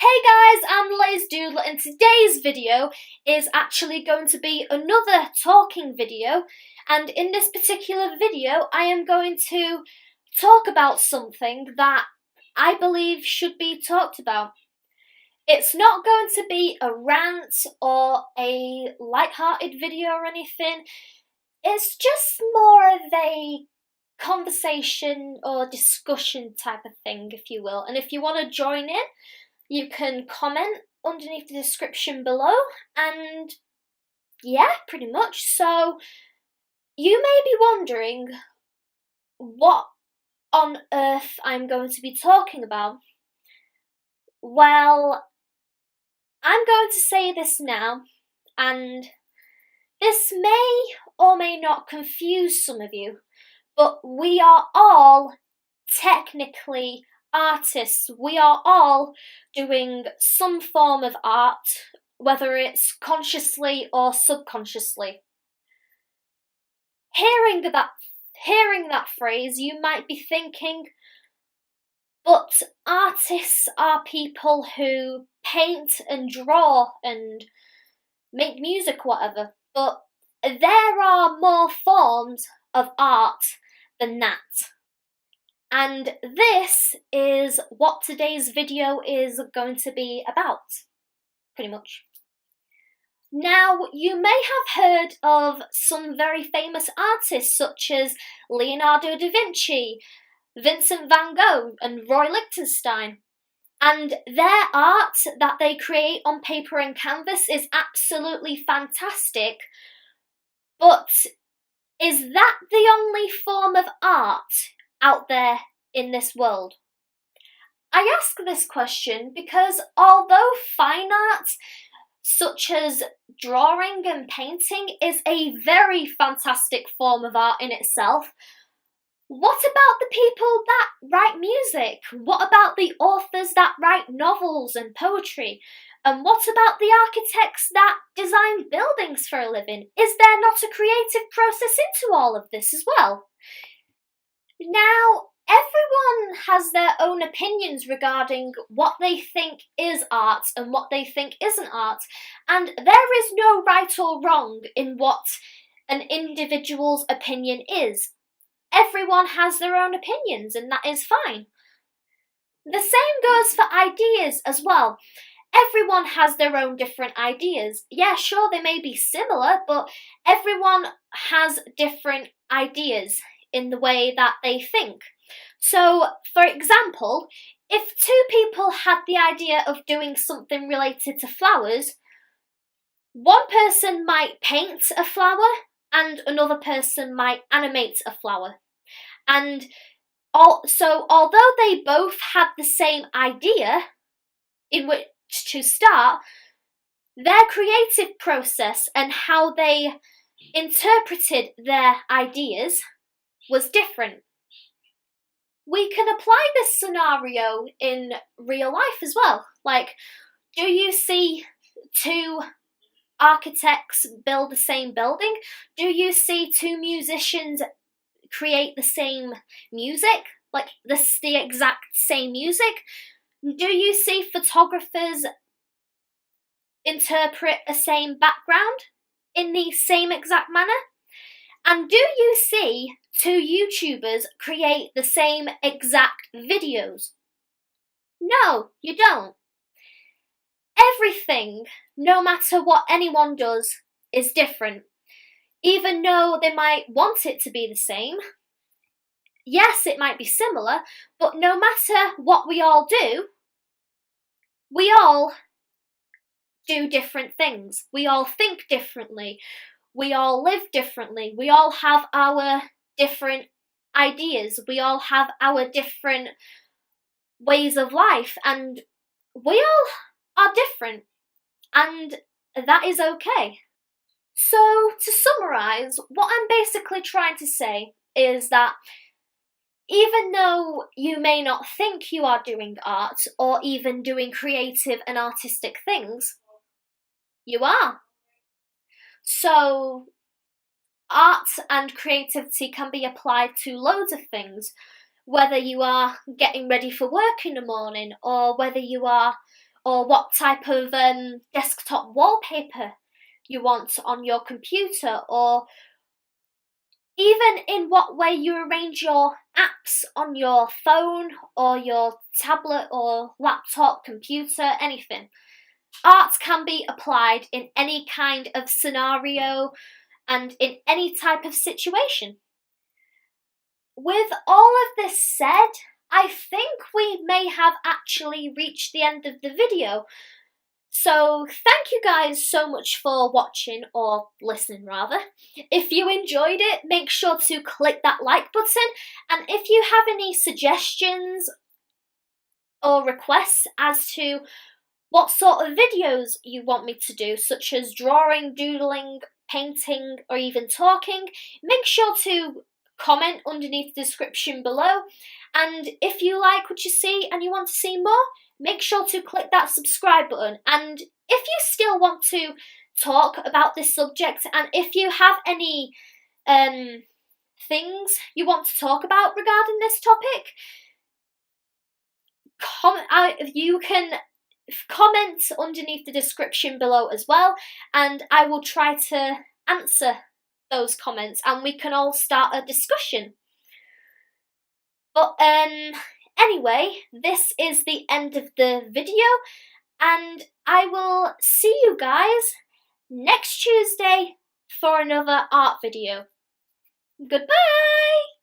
Hey guys, I'm Doodler and today's video is actually going to be another talking video, and in this particular video I am going to talk about something that I believe should be talked about. It's not going to be a rant or a light-hearted video or anything. It's just more of a conversation or discussion type of thing, if you will. And if you want to join in, you can comment underneath the description below, and yeah, pretty much. So, you may be wondering what on earth I'm going to be talking about. Well, I'm going to say this now, and this may or may not confuse some of you, but we are all technically artists. We are all doing some form of art, whether it's consciously or subconsciously. Hearing that phrase, you might be thinking, but artists are people who paint and draw and make music, whatever. But there are more forms of art than that. And this is what today's video is going to be about, pretty much. Now, you may have heard of some very famous artists such as Leonardo da Vinci, Vincent van Gogh and Roy Lichtenstein. And their art that they create on paper and canvas is absolutely fantastic. But is that the only form of art out there in this world? I ask this question because although fine art, such as drawing and painting, is a very fantastic form of art in itself, what about the people that write music? What about the authors that write novels and poetry? And what about the architects that design buildings for a living? Is there not a creative process into all of this as well? Now, everyone has their own opinions regarding what they think is art and what they think isn't art, and there is no right or wrong in what an individual's opinion is. Everyone has their own opinions, and that is fine. The same goes for ideas as well. Everyone has their own different ideas. Yeah, sure, they may be similar, but everyone has different ideas in the way that they think. So, for example, if two people had the idea of doing something related to flowers, one person might paint a flower and another person might animate a flower. And so, although they both had the same idea in which to start, their creative process and how they interpreted their ideas was different. We can apply this scenario in real life as well. Like, do you see two architects build the same building? Do you see two musicians create the same music? Like, the exact same music? Do you see photographers interpret a same background in the same exact manner? And do you see two YouTubers create the same exact videos? No, you don't. Everything, no matter what anyone does, is different. Even though they might want it to be the same. Yes, it might be similar, but no matter what we all do different things. We all think differently. We all live differently. We all have our different ideas. We all have our different ways of life, and we all are different, and that is okay. So, to summarise, what I'm basically trying to say is that even though you may not think you are doing art or even doing creative and artistic things, you are. So, art and creativity can be applied to loads of things, whether you are getting ready for work in the morning, or whether you are or what type of desktop wallpaper you want on your computer, or even in what way you arrange your apps on your phone or your tablet or laptop, computer, anything. Art can be applied in any kind of scenario and in any type of situation. With all of this said, I think we may have actually reached the end of the video. So thank you guys so much for watching, or listening rather. If you enjoyed it, make sure to click that like button, and if you have any suggestions or requests as to what sort of videos you want me to do, such as drawing, doodling, painting, or even talking, make sure to comment underneath the description below. And if you like what you see and you want to see more, make sure to click that subscribe button. And if you still want to talk about this subject, and if you have any things you want to talk about regarding this topic, you can comment underneath the description below as well, and I will try to answer those comments and we can all start a discussion. But anyway, this is the end of the video, and I will see you guys next Tuesday for another art video. Goodbye!